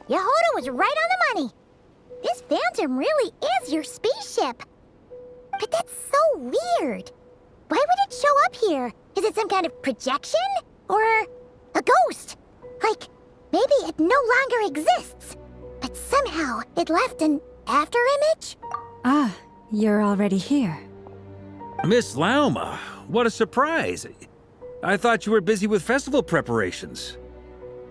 Yehoda was right on the money. This phantom really is your spaceship. But that's so weird. Why would it show up here? Is it some kind of projection? Or a ghost? Like, maybe it no longer exists, but somehow it left an afterimage? Ah, you're already here. Miss Lauma, what a surprise. I thought you were busy with festival preparations.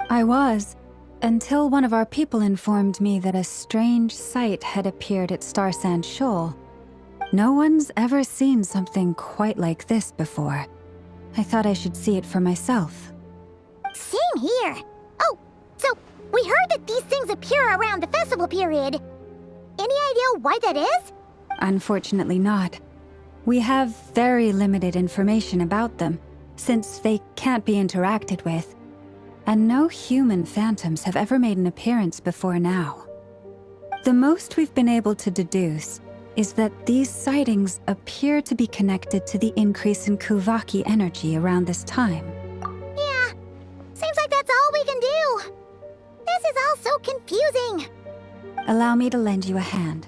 I was, until one of our people informed me that a strange sight had appeared at Starsand Shoal. No one's ever seen something quite like this before. I thought I should see it for myself. Same here. Oh, so we heard that these things appear around the festival period. Any idea why that is? Unfortunately not. We have very limited information about them, since they can't be interacted with. And no human phantoms have ever made an appearance before now. The most we've been able to deduce is that these sightings appear to be connected to the increase in Kuvaki energy around this time. Yeah, seems like that's all we can do. This is all so confusing. Allow me to lend you a hand.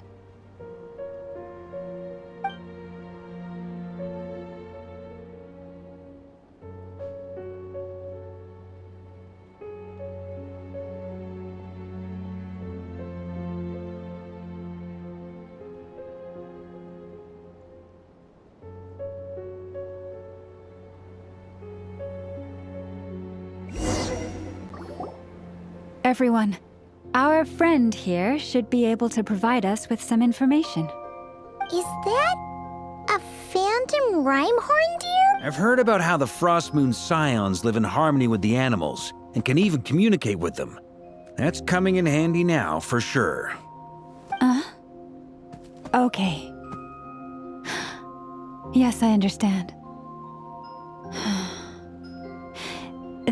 Everyone, our friend here should be able to provide us with some information. Is that a phantom rhymehorn deer? I've heard about how the Frost Moon Scions live in harmony with the animals and can even communicate with them. That's coming in handy now, for sure. Okay. Yes, I understand.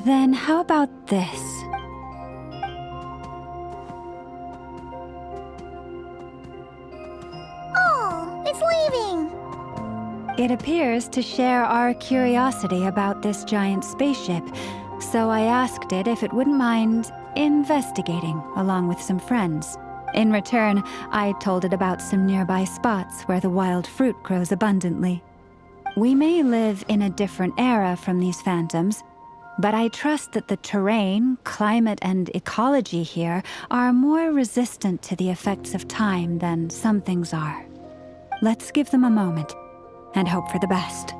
Then how about this? Oh, it's leaving. It appears to share our curiosity about this giant spaceship, so I asked it if it wouldn't mind investigating along with some friends. In return, I told it about some nearby spots where the wild fruit grows abundantly. We may live in a different era from these phantoms, but I trust that the terrain, climate, and ecology here are more resistant to the effects of time than some things are. Let's give them a moment and hope for the best.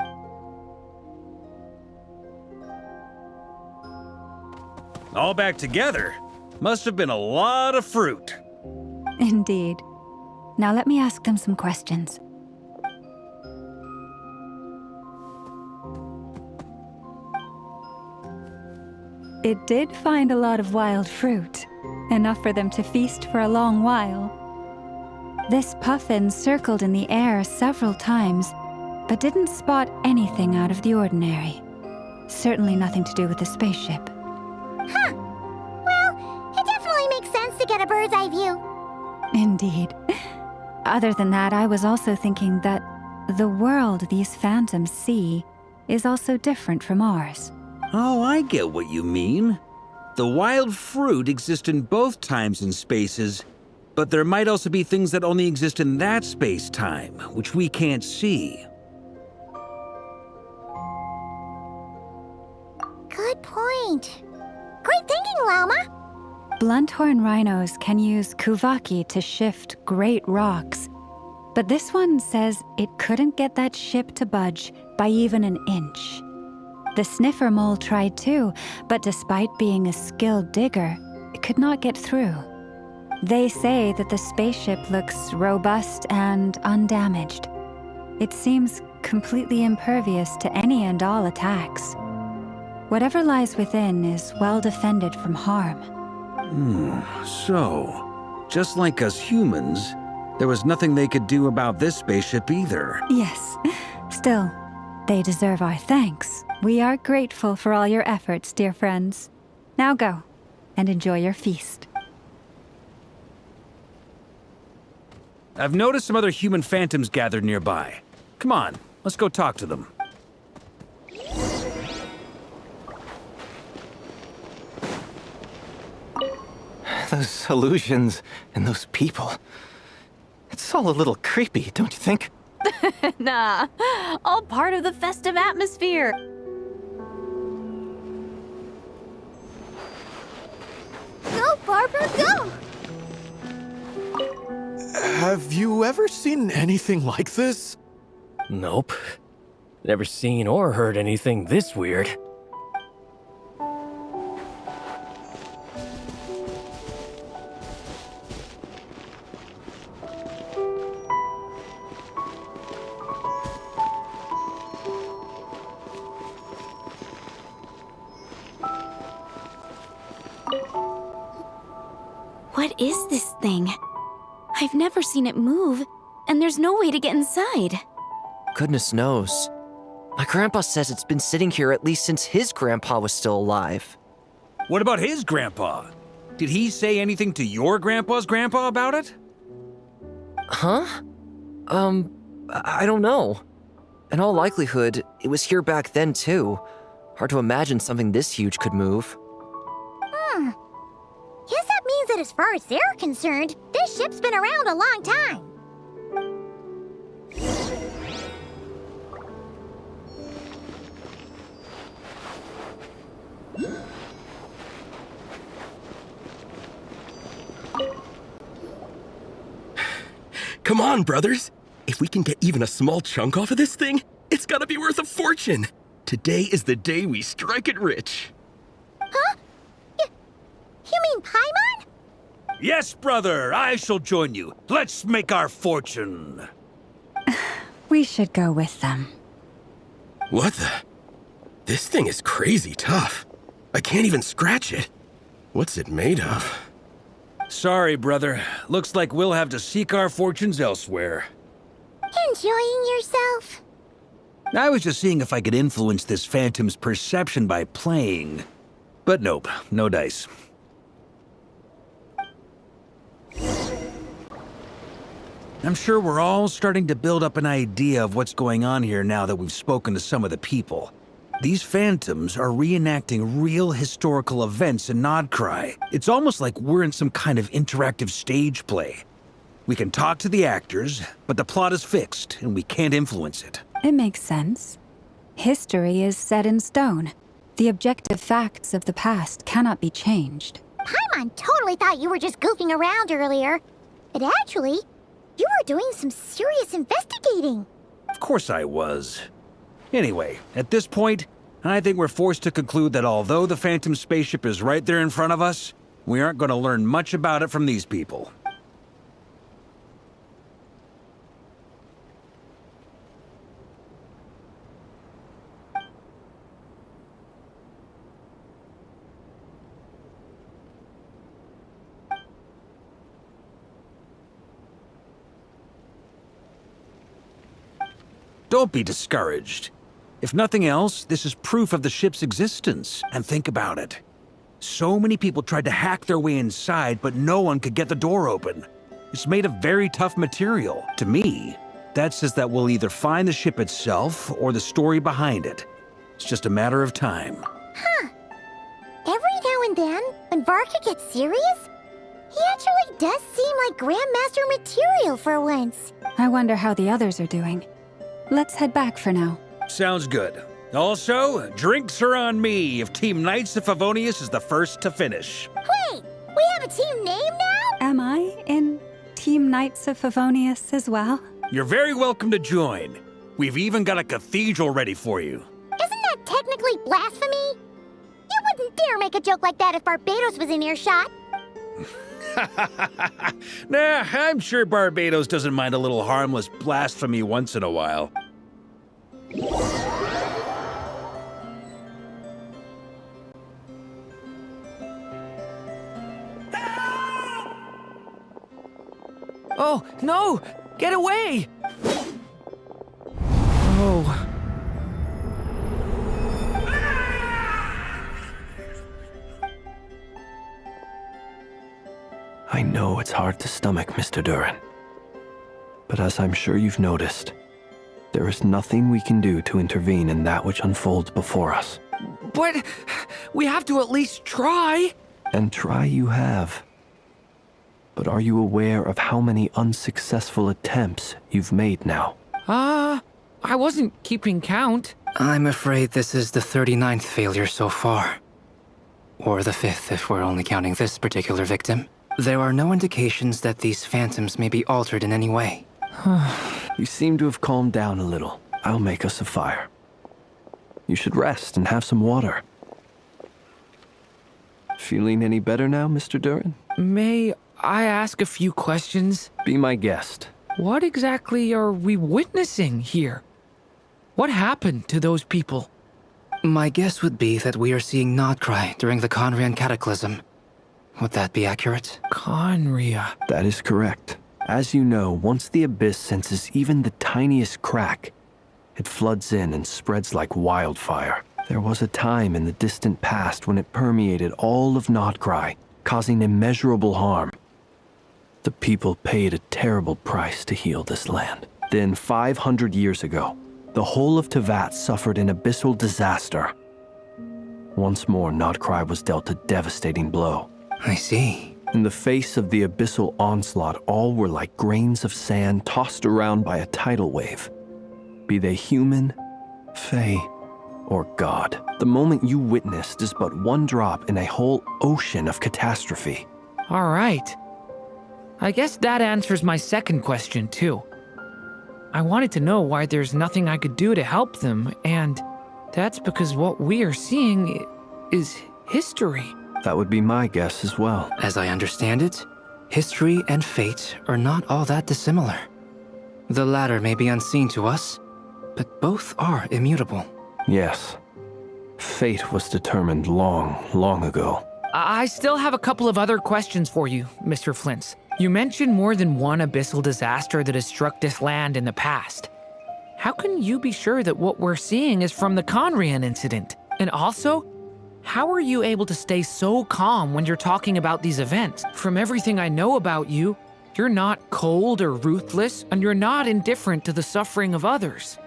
All back together? Must have been a lot of fruit. Indeed. Now let me ask them some questions. It did find a lot of wild fruit, enough for them to feast for a long while. This puffin circled in the air several times, but didn't spot anything out of the ordinary. Certainly nothing to do with the spaceship. Huh. Well, it definitely makes sense to get a bird's eye view. Indeed. Other than that, I was also thinking that the world these phantoms see is also different from ours. Oh, I get what you mean. The wild fruit exist in both times and spaces, but there might also be things that only exist in that space-time, which we can't see. Good point. Great thinking, Lauma. Blunthorn rhinos can use Kuvaki to shift great rocks, but this one says it couldn't get that ship to budge by even an inch. The sniffer mole tried too, but despite being a skilled digger, it could not get through. They say that the spaceship looks robust and undamaged. It seems completely impervious to any and all attacks. Whatever lies within is well defended from harm. So, just like us humans, there was nothing they could do about this spaceship either. Yes, still, they deserve our thanks. We are grateful for all your efforts, dear friends. Now go, and enjoy your feast. I've noticed some other human phantoms gathered nearby. Come on, let's go talk to them. Those illusions and those people. It's all a little creepy, don't you think? Nah, all part of the festive atmosphere. Go, Barbara, go! Have you ever seen anything like this? Nope. Never seen or heard anything this weird. What is this thing? I've never seen it move, and there's no way to get inside. Goodness knows. My grandpa says it's been sitting here at least since his grandpa was still alive. What about his grandpa? Did he say anything to your grandpa's grandpa about it? Huh? I don't know. In all likelihood, it was here back then too. Hard to imagine something this huge could move. Guess that means that as far as they're concerned, this ship's been around a long time. Come on, brothers. If we can get even a small chunk off of this thing, it's gotta be worth a fortune. Today is the day we strike it rich. Huh? You mean Paimon? Yes, brother, I shall join you. Let's make our fortune. We should go with them. What the? This thing is crazy tough. I can't even scratch it. What's it made of? Sorry, brother. Looks like we'll have to seek our fortunes elsewhere. Enjoying yourself? I was just seeing if I could influence this phantom's perception by playing. But nope, no dice. I'm sure we're all starting to build up an idea of what's going on here now that we've spoken to some of the people. These phantoms are reenacting real historical events in Krai. It's almost like we're in some kind of interactive stage play. We can talk to the actors, but the plot is fixed and we can't influence it. It makes sense. History is set in stone. The objective facts of the past cannot be changed. Paimon totally thought you were just goofing around earlier. But actually, you were doing some serious investigating. Of course I was. Anyway, at this point, I think we're forced to conclude that although the Phantom spaceship is right there in front of us, we aren't going to learn much about it from these people. Don't be discouraged. If nothing else, this is proof of the ship's existence. And think about it. So many people tried to hack their way inside, but no one could get the door open. It's made of very tough material. To me, that says that we'll either find the ship itself or the story behind it. It's just a matter of time. Huh. Every now and then, when Varka gets serious, he actually does seem like Grandmaster material for once. I wonder how the others are doing. Let's head back for now. Sounds good. Also, drinks are on me if Team Knights of Favonius is the first to finish. Wait, we have a team name now? Am I in Team Knights of Favonius as well? You're very welcome to join. We've even got a cathedral ready for you. Isn't that technically blasphemy? You wouldn't dare make a joke like that if Barbados was in earshot. Nah, I'm sure Barbados doesn't mind a little harmless blasphemy once in a while. Oh, no! Get away! Oh. I know it's hard to stomach, Mr. Duran. But as I'm sure you've noticed, there is nothing we can do to intervene in that which unfolds before us. But we have to at least try. And try you have. but are you aware of how many unsuccessful attempts you've made now? I wasn't keeping count. I'm afraid this is the 39th failure so far. Or the 5th if we're only counting this particular victim. There are no indications that these phantoms may be altered in any way. You seem to have calmed down a little. I'll make us a fire. You should rest and have some water. Feeling any better now, Mr. Duran? May I ask a few questions? Be my guest. What exactly are we witnessing here? What happened to those people? My guess would be that we are seeing Krai during the Conrian Cataclysm. Would that be accurate? Conria. That is correct. As you know, once the Abyss senses even the tiniest crack, it floods in and spreads like wildfire. There was a time in the distant past when it permeated all of Krai, causing immeasurable harm. The people paid a terrible price to heal this land. Then, 500 years ago, the whole of Tevat suffered an abyssal disaster. Once more, Krai was dealt a devastating blow. I see. In the face of the abyssal onslaught, all were like grains of sand tossed around by a tidal wave. Be they human, fae, or god. The moment you witnessed is but one drop in a whole ocean of catastrophe. All right. I guess that answers my second question, too. I wanted to know why there's nothing I could do to help them, and that's because what we are seeing is history. That would be my guess as well. As I understand it, history and fate are not all that dissimilar. The latter may be unseen to us, but both are immutable. Yes. Fate was determined long, long ago. I still have a couple of other questions for you, Mr. Flintz. You mentioned more than one abyssal disaster that has struck this land in the past. How can you be sure that what we're seeing is from the Conrian incident? And also, how are you able to stay so calm when you're talking about these events? From everything I know about you, you're not cold or ruthless, and you're not indifferent to the suffering of others.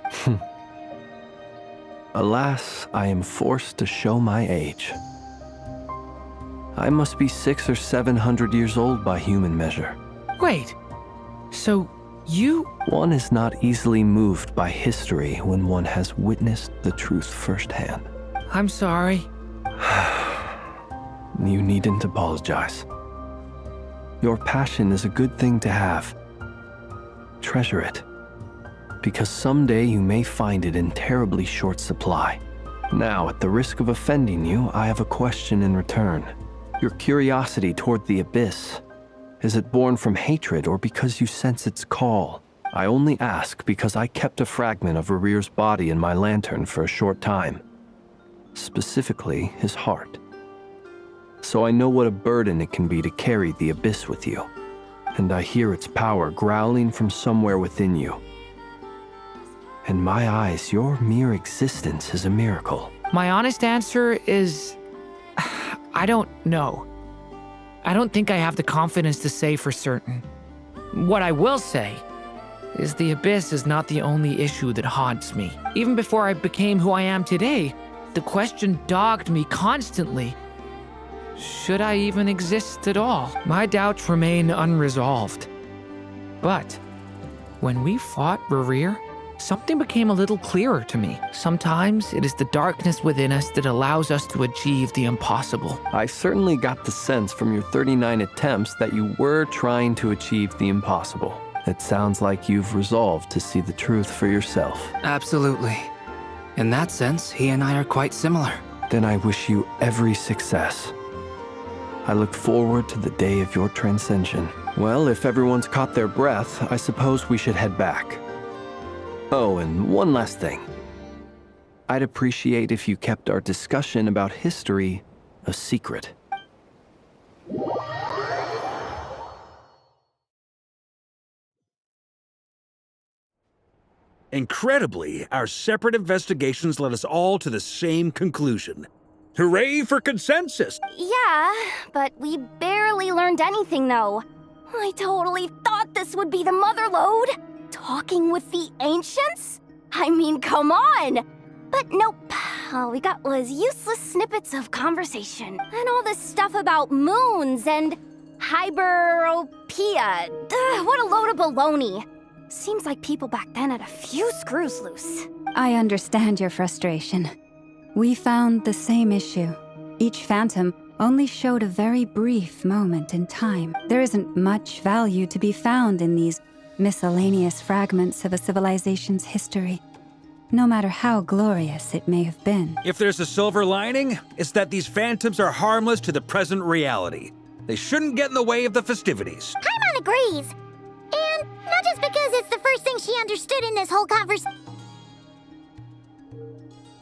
Alas, I am forced to show my age. I must be 600 or 700 years old by human measure. Wait, so you... One is not easily moved by history when one has witnessed the truth firsthand. I'm sorry. You needn't apologize. Your passion is a good thing to have. Treasure it, because someday you may find it in terribly short supply. Now, at the risk of offending you, I have a question in return. Your curiosity toward the Abyss, is it born from hatred or because you sense its call? I only ask because I kept a fragment of Rarir's body in my lantern for a short time. Specifically, his heart. So I know what a burden it can be to carry the Abyss with you. And I hear its power growling from somewhere within you. In my eyes, your mere existence is a miracle. My honest answer is... I don't know. I don't think I have the confidence to say for certain. What I will say is the Abyss is not the only issue that haunts me. Even before I became who I am today, the question dogged me constantly. Should I even exist at all? My doubts remain unresolved. But when we fought Rarir, something became a little clearer to me. Sometimes it is the darkness within us that allows us to achieve the impossible. I certainly got the sense from your 39 attempts that you were trying to achieve the impossible. It sounds like you've resolved to see the truth for yourself. Absolutely. In that sense, he and I are quite similar. Then I wish you every success. I look forward to the day of your transcension. Well, if everyone's caught their breath, I suppose we should head back. Oh, and one last thing. I'd appreciate if you kept our discussion about history a secret. Incredibly, our separate investigations led us all to the same conclusion. Hooray for consensus! Yeah, but we barely learned anything, though. I totally thought this would be the mother lode. Talking with the ancients? I mean, come on! But nope. All we got was useless snippets of conversation. And all this stuff about moons and hyperopia. What a load of baloney. Seems like people back then had a few screws loose. I understand your frustration. We found the same issue. Each phantom only showed a very brief moment in time. There isn't much value to be found in these miscellaneous fragments of a civilization's history, no matter how glorious it may have been. If there's a silver lining, it's that these phantoms are harmless to the present reality. They shouldn't get in the way of the festivities. Paimon agrees. And not just because it's the first thing she understood in this whole conversation.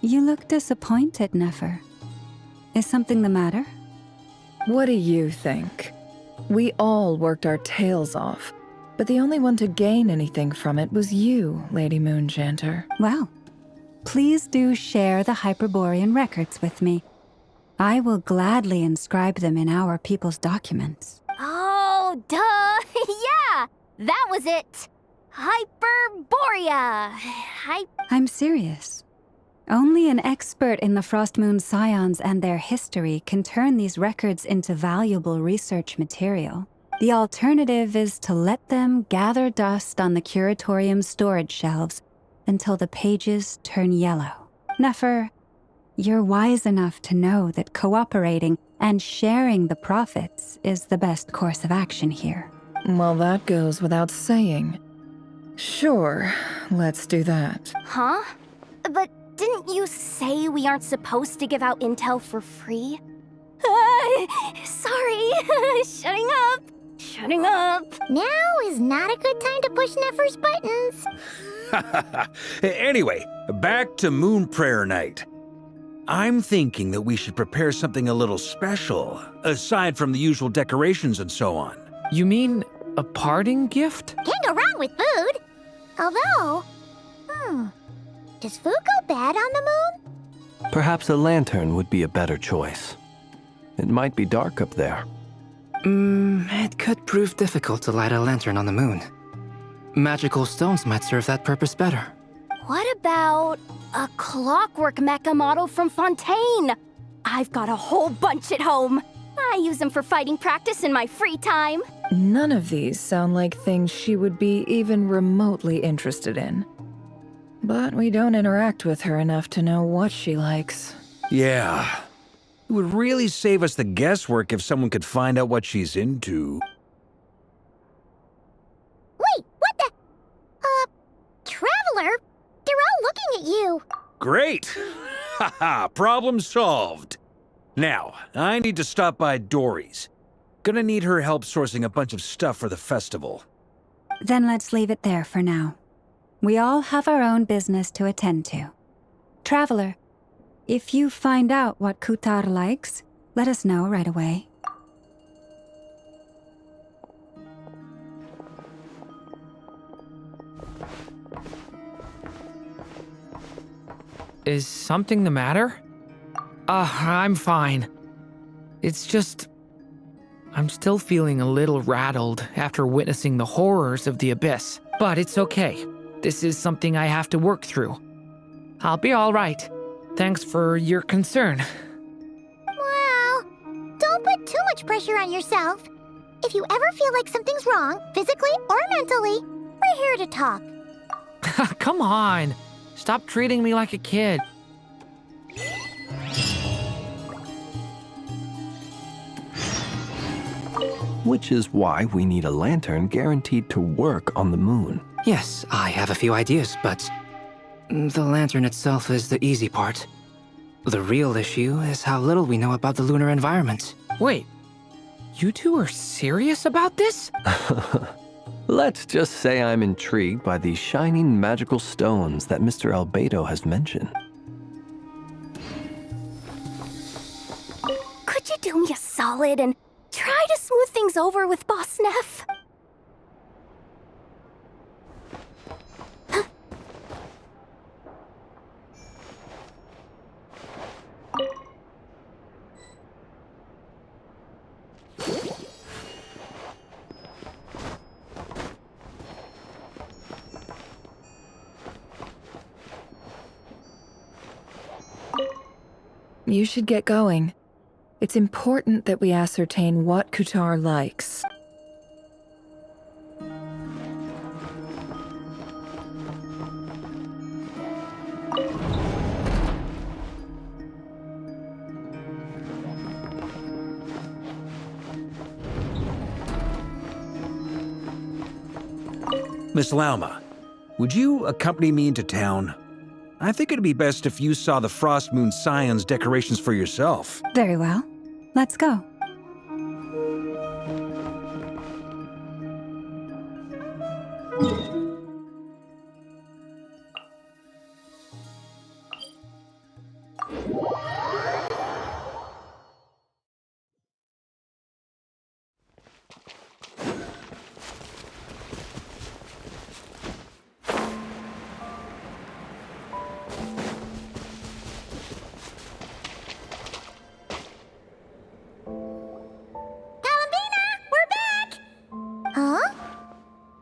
You look disappointed, Nefer. Is something the matter? What do you think? We all worked our tails off, but the only one to gain anything from it was you, Lady Moonjanter. Well, please do share the Hyperborean records with me. I will gladly inscribe them in our people's documents. Oh, duh! Yeah! That was it! Hyperborea! I'm serious. Only an expert in the Frostmoon Scions and their history can turn these records into valuable research material. The alternative is to let them gather dust on the Curatorium's storage shelves until the pages turn yellow. Nefer, you're wise enough to know that cooperating and sharing the profits is the best course of action here. Well, that goes without saying. Sure, let's do that. Huh? But didn't you say we aren't supposed to give out intel for free? Sorry. Shutting up. Now is not a good time to push Nefer's buttons. Anyway, back to Moon Prayer Night. I'm thinking that we should prepare something a little special, aside from the usual decorations and so on. You mean a parting gift? Can't go wrong with food. Although, does food go bad on the moon? Perhaps a lantern would be a better choice. It might be dark up there. It could prove difficult to light a lantern on the moon. Magical stones might serve that purpose better. What about a clockwork mecha model from Fontaine? I've got a whole bunch at home. I use them for fighting practice in my free time. None of these sound like things she would be even remotely interested in. But we don't interact with her enough to know what she likes. Yeah. It would really save us the guesswork if someone could find out what she's into. Wait, what the? Traveler? They're all looking at you. Great! Haha, problem solved. Now, I need to stop by Dory's. Gonna need her help sourcing a bunch of stuff for the festival. Then let's leave it there for now. We all have our own business to attend to. Traveler, if you find out what Kutar likes, let us know right away. Is something the matter? I'm fine. It's just... I'm still feeling a little rattled after witnessing the horrors of the Abyss. But it's okay. This is something I have to work through. I'll be all right. Thanks for your concern. Well, don't put too much pressure on yourself. If you ever feel like something's wrong, physically or mentally, we're here to talk. Come on. Stop treating me like a kid. Which is why we need a lantern guaranteed to work on the moon. Yes, I have a few ideas, but the lantern itself is the easy part. The real issue is how little we know about the lunar environment. Wait, you two are serious about this? Let's just say I'm intrigued by these shining magical stones that Mr. Albedo has mentioned. Could you do me a solid and try to smooth things over with Boss Neff? You should get going. It's important that we ascertain what Kutar likes. Miss Lauma, would you accompany me into town? I think it'd be best if you saw the Frost Moon Scion's decorations for yourself. Very well. Let's go. Huh?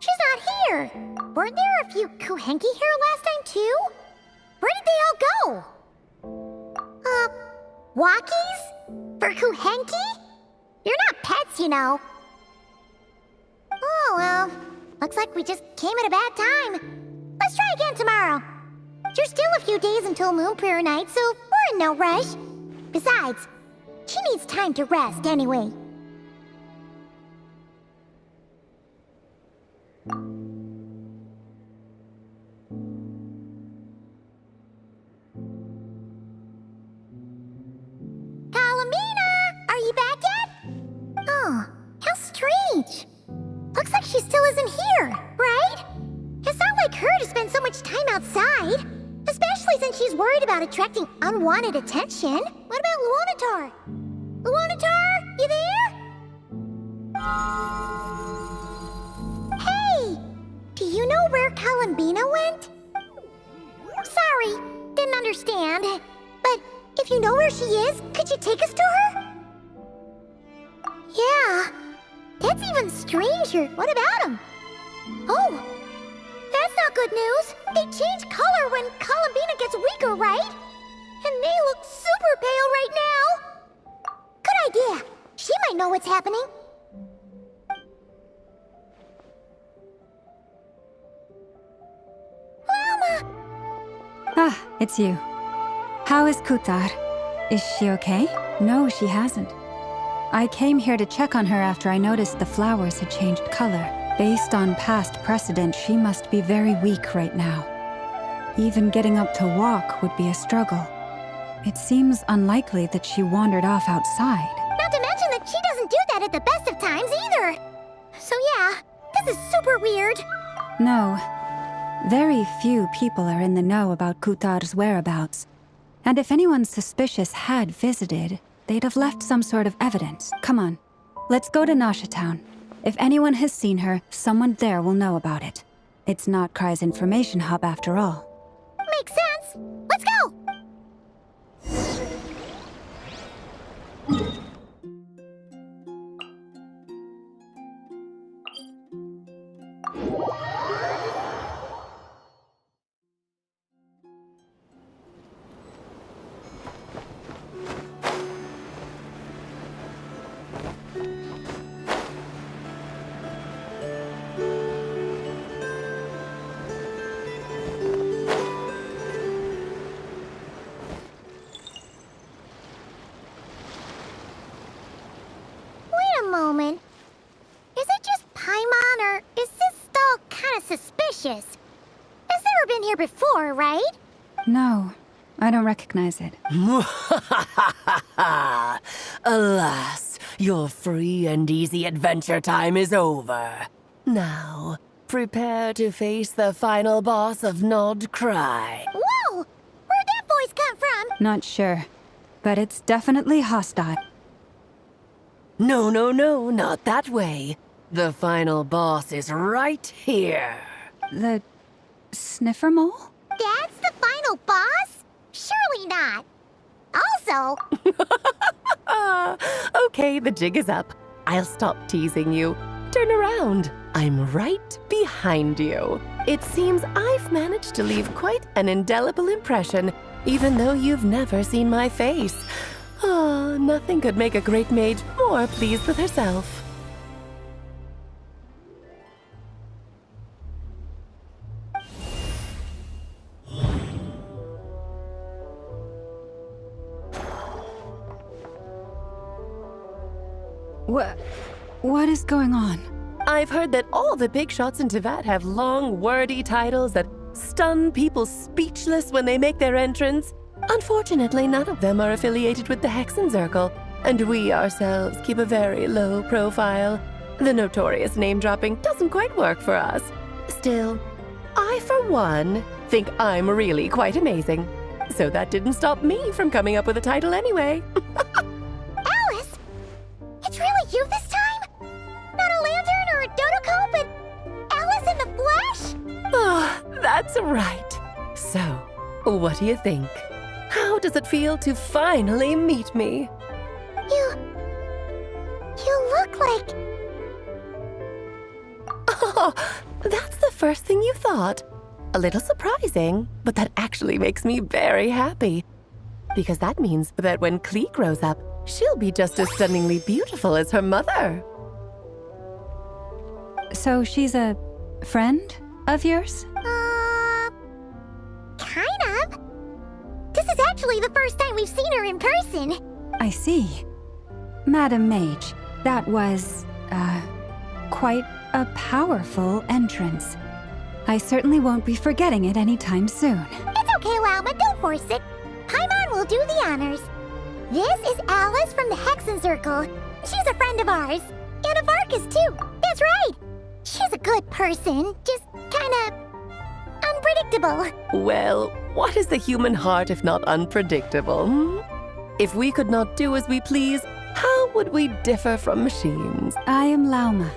She's not here. Weren't there a few Kuhenki here last time, too? Where did they all go? Walkies? For Kuhenki? You're not pets, you know. Oh, well. Looks like we just came at a bad time. Let's try again tomorrow. There's still a few days until Moon Prayer Night, so we're in no rush. Besides, she needs time to rest anyway. Are you back yet? Oh, how strange. Looks like she still isn't here, right? It's not like her to spend so much time outside, especially since she's worried about attracting unwanted attention. What about Luonatar? Luonatar, you there? Hey, do you know where Kalambina went? Sorry, didn't understand. But if you know where she is, could you take us to her? Yeah, that's even stranger. What about them? Oh, that's not good news. They change color when Kalambina gets weaker, right? And they look super pale right now. Good idea. She might know what's happening. Llama! Ah, it's you. How is Kutar? Is she okay? No, she hasn't. I came here to check on her after I noticed the flowers had changed color. Based on past precedent, she must be very weak right now. Even getting up to walk would be a struggle. It seems unlikely that she wandered off outside. Not to mention that she doesn't do that at the best of times either. So yeah, this is super weird. No. Very few people are in the know about Kutar's whereabouts. And if anyone suspicious had visited, they'd have left some sort of evidence. Come on, let's go to Nasha Town. If anyone has seen her, someone there will know about it. It's not Krai's information hub after all. Makes sense. Let's go! Moment. Is it just Paimon, or is this stall kind of suspicious? It's never been here before, right? No, I don't recognize it. Alas, your free and easy adventure time is over. Now, prepare to face the final boss of Nod Krai. Whoa! Where'd that voice come from? Not sure, but it's definitely hostile. No, not that way. The final boss is right here. The sniffer mole? That's the final boss? Surely not. Also... Okay, the jig is up. I'll stop teasing you. Turn around. I'm right behind you. It seems I've managed to leave quite an indelible impression, even though you've never seen my face. Ah, nothing could make a great mage more pleased with herself. What is going on? I've heard that all the big shots in Tevat have long, wordy titles that stun people speechless when they make their entrance. Unfortunately, none of them are affiliated with the Hexenzirkel, and we ourselves keep a very low profile. The notorious name-dropping doesn't quite work for us. Still, I, for one, think I'm really quite amazing. So that didn't stop me from coming up with a title anyway. Alice? It's really you this time? Not a lantern or a dodo but Alice in the flesh? Oh, that's right. So, what do you think? How does it feel to finally meet me? You look like... Oh, that's the first thing you thought. A little surprising, but that actually makes me very happy. Because that means that when Klee grows up, she'll be just as stunningly beautiful as her mother. So she's a friend of yours? Kind of. This is actually the first time we've seen her in person. I see. Madam Mage, that was, quite a powerful entrance. I certainly won't be forgetting it anytime soon. It's okay, Lauma, don't force it. Paimon will do the honors. This is Alice from the Hexenzirkel. She's a friend of ours. And of Arcus, too. That's right. She's a good person, just kinda... unpredictable. Well, what is the human heart if not unpredictable? If we could not do as we please, how would we differ from machines? I am Lauma,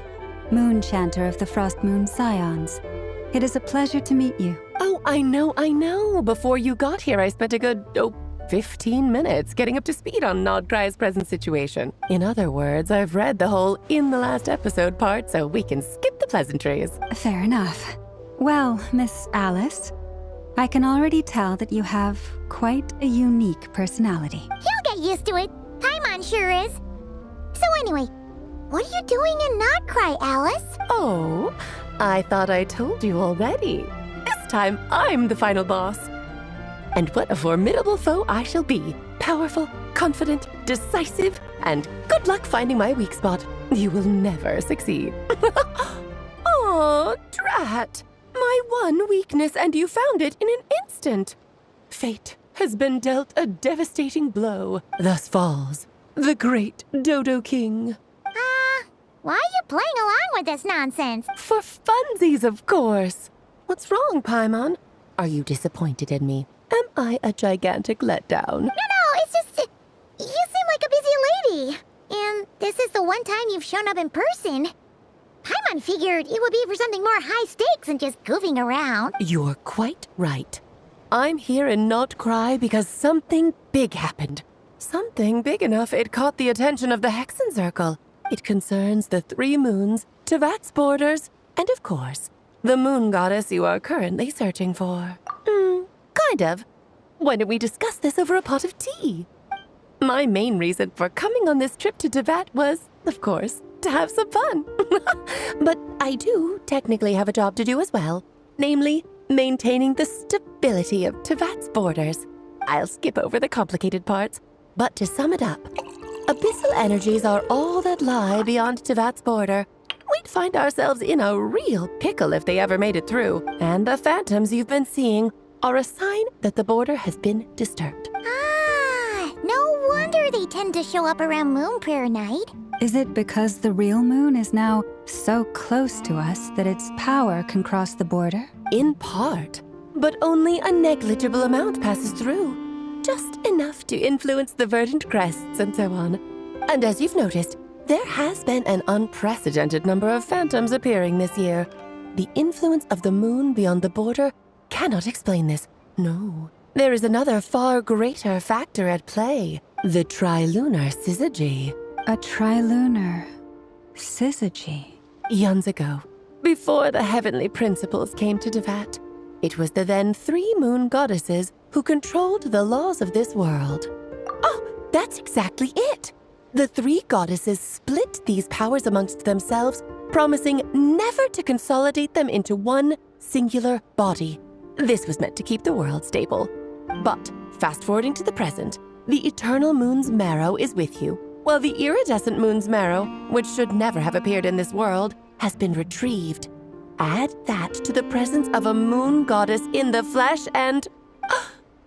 Moon Chanter of the Frost Moon Scions. It is a pleasure to meet you. Oh, I know. Before you got here, I spent a good, 15 minutes getting up to speed on Nodkrai's present situation. In other words, I've read the whole in the last episode part, so we can skip the pleasantries. Fair enough. Well, Miss Alice, I can already tell that you have quite a unique personality. He'll get used to it. Paimon sure is. So anyway, what are you doing in Nodkrai, Alice? Oh, I thought I told you already. This time, I'm the final boss. And what a formidable foe I shall be. Powerful, confident, decisive, and good luck finding my weak spot. You will never succeed. Oh, drat. My one weakness, and you found it in an instant. Fate has been dealt a devastating blow. Thus falls the great Dodo King. Why are you playing along with this nonsense? For funsies, of course. What's wrong, Paimon? Are you disappointed in me? Am I a gigantic letdown? No, it's just... you seem like a busy lady. And this is the one time you've shown up in person. Paimon figured it would be for something more high stakes than just goofing around. You're quite right. I'm here in Krai because something big happened. Something big enough it caught the attention of the Hexenzirkel. It concerns the 3 moons, Tevat's borders, and of course, the moon goddess you are currently searching for. Kind of. Why don't we discuss this over a pot of tea? My main reason for coming on this trip to Tevat was, of course, to have some fun. But I do technically have a job to do as well, namely, maintaining the stability of Tevat's borders. I'll skip over the complicated parts, but to sum it up, abyssal energies are all that lie beyond Tevat's border. We'd find ourselves in a real pickle if they ever made it through, and the phantoms you've been seeing are a sign that the border has been disturbed. No wonder they tend to show up around Moon Prayer Night. Is it because the real moon is now so close to us that its power can cross the border? In part, but only a negligible amount passes through. Just enough to influence the verdant crests and so on. And as you've noticed, there has been an unprecedented number of phantoms appearing this year. The influence of the moon beyond the border cannot explain this. No. There is another far greater factor at play. The trilunar syzygy. A trilunar syzygy? Eons ago, before the heavenly principles came to Tevat, it was the then 3 moon goddesses who controlled the laws of this world. Oh, That's exactly it. The three goddesses split these powers amongst themselves, promising never to consolidate them into one singular body. This was meant to keep the world stable. But, fast-forwarding to the present, the eternal moon's marrow is with you, while the iridescent moon's marrow, which should never have appeared in this world, has been retrieved. Add that to the presence of a moon goddess in the flesh and...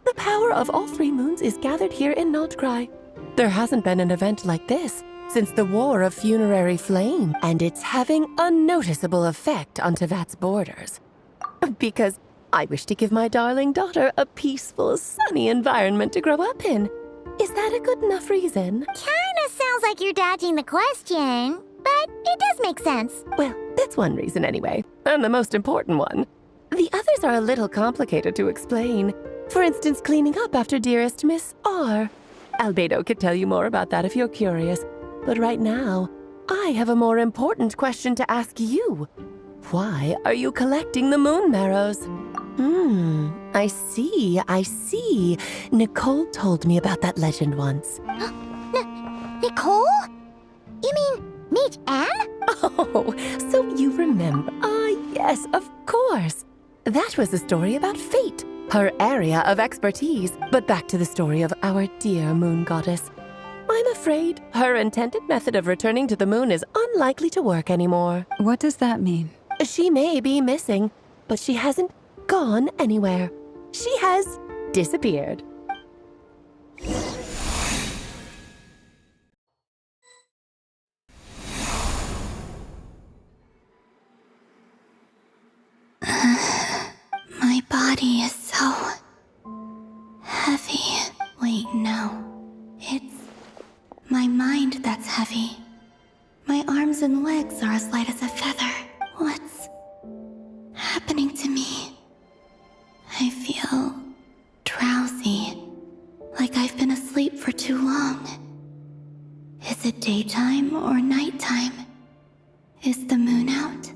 the power of all three moons is gathered here in Krai. There hasn't been an event like this since the War of Funerary Flame, and it's having a noticeable effect on Tevat's borders. Because I wish to give my darling daughter a peaceful, sunny environment to grow up in. Is that a good enough reason? Kinda sounds like you're dodging the question, but it does make sense. Well, that's one reason anyway, and the most important one. The others are a little complicated to explain. For instance, cleaning up after dearest Miss R. Albedo could tell you more about that if you're curious. But right now, I have a more important question to ask you. Why are you collecting the moon marrows? I see. Nicole told me about that legend once. Nicole? You mean meet Anne? Oh, so you remember. Yes, of course. That was a story about fate, her area of expertise. But back to the story of our dear moon goddess. I'm afraid her intended method of returning to the moon is unlikely to work anymore. What does that mean? She may be missing, but she hasn't gone anywhere. She has disappeared. My body is so heavy. Wait, no. It's my mind that's heavy. My arms and legs are as light as a feather. What's happening to me? I feel drowsy, like I've been asleep for too long. Is it daytime or nighttime? Is the moon out?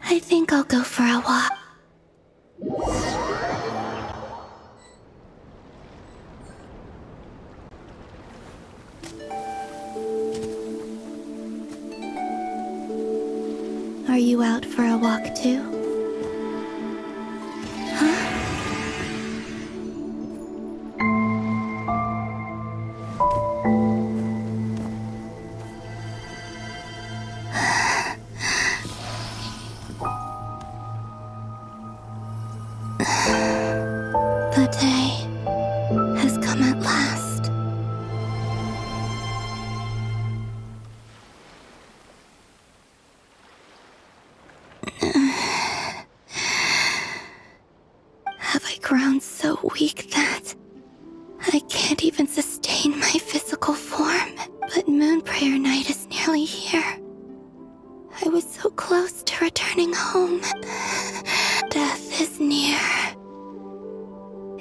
I think I'll go for a walk. Are you out for a walk too? The day has come at last. Have I grown so weak that I can't even sustain my physical form? But Moon Prayer Night is nearly here. I was so close to returning home. Death is near.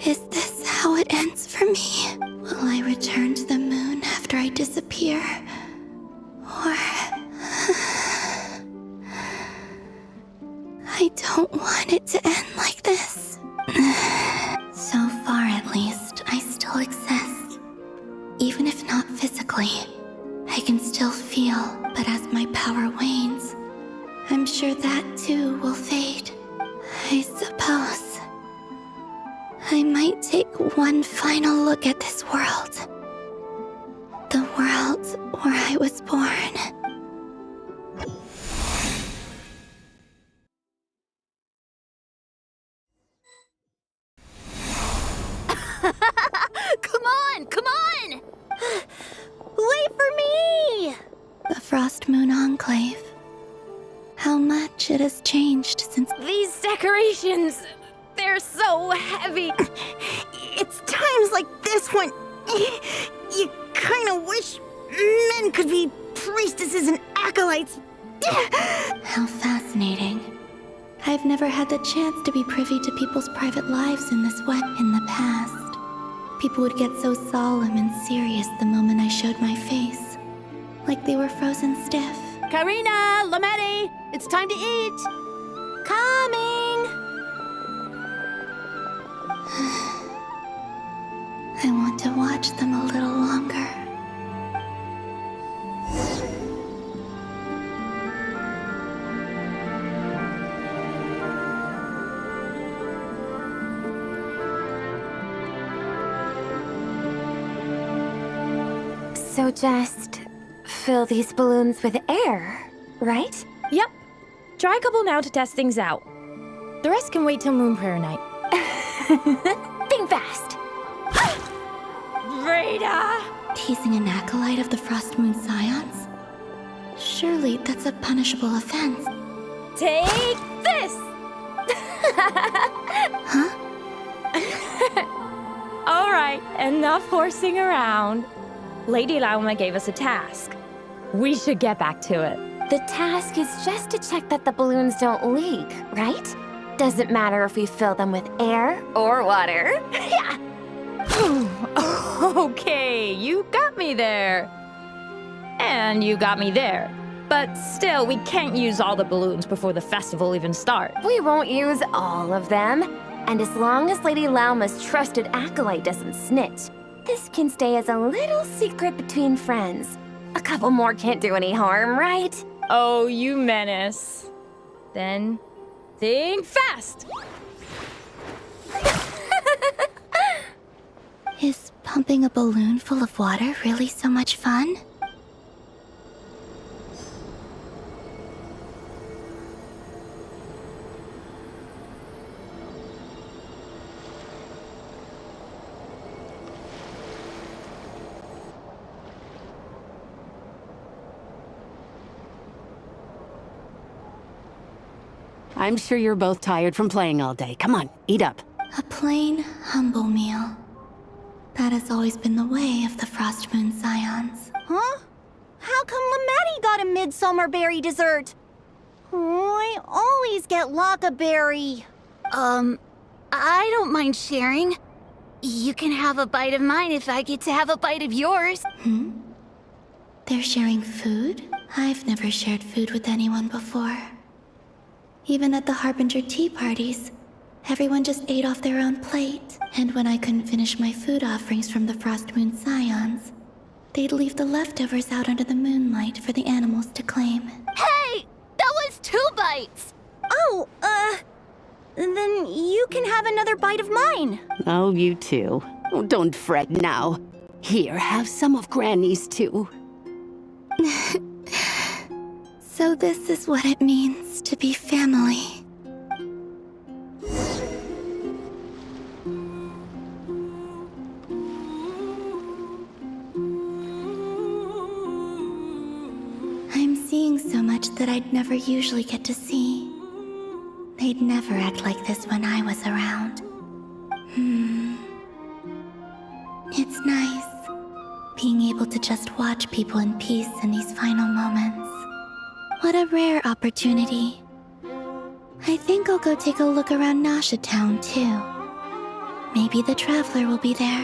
Is this how it ends for me? Will I return to the moon after I disappear? Or... I don't want it to end like this. So far, at least, I still exist. Even if not physically, I can still feel, but as my power wanes, I'm sure that too will fade. I suppose I might take one final look at this world. The world where I was born. Come on! Wait for me! The Frost Moon Enclave. How much it has changed since... These decorations, they're so heavy. It's times like this when you kind of wish men could be priestesses and acolytes. How fascinating. I've never had the chance to be privy to people's private lives in this way. In the past, people would get so solemn and serious the moment I showed my face, like they were frozen stiff. Karina, Lametti, it's time to eat. Coming! like to watch them a little longer. So just fill these balloons with air, right? Yep. Try a couple now to test things out. The rest can wait till Moon Prayer night. Think fast. Rita! Teasing an acolyte of the Frost Moon Scions? Surely that's a punishable offense. Take this! Huh? All right, enough horsing around. Lady Lauma gave us a task. We should get back to it. The task is just to check that the balloons don't leak, right? Doesn't matter if we fill them with air or water. Yeah. Okay, you got me there. And you got me there. But still, we can't use all the balloons before the festival even starts. We won't use all of them. And as long as Lady Lauma's trusted acolyte doesn't snitch, this can stay as a little secret between friends. A couple more can't do any harm, right? Oh, you menace. Then, think fast! Is pumping a balloon full of water really so much fun? I'm sure you're both tired from playing all day. Come on, eat up. A plain, humble meal. That has always been the way of the Frost Moon Scions. Huh? How come Lamatti got a midsummer berry dessert? Oh, I always get Lockaberry. I don't mind sharing. You can have a bite of mine if I get to have a bite of yours. They're sharing food? I've never shared food with anyone before. Even at the Harbinger tea parties, everyone just ate off their own plate. And when I couldn't finish my food offerings from the Frost Moon Scions, they'd leave the leftovers out under the moonlight for the animals to claim. Hey! That was 2 bites! Oh, then you can have another bite of mine. Oh, you too. Oh, don't fret now. Here, have some of Granny's too. So this is what it means to be family. I'm seeing so much that I'd never usually get to see. They'd never act like this when I was around. It's nice, being able to just watch people in peace in these final moments. What a rare opportunity. I think I'll go take a look around Nasha Town, too. Maybe the Traveler will be there.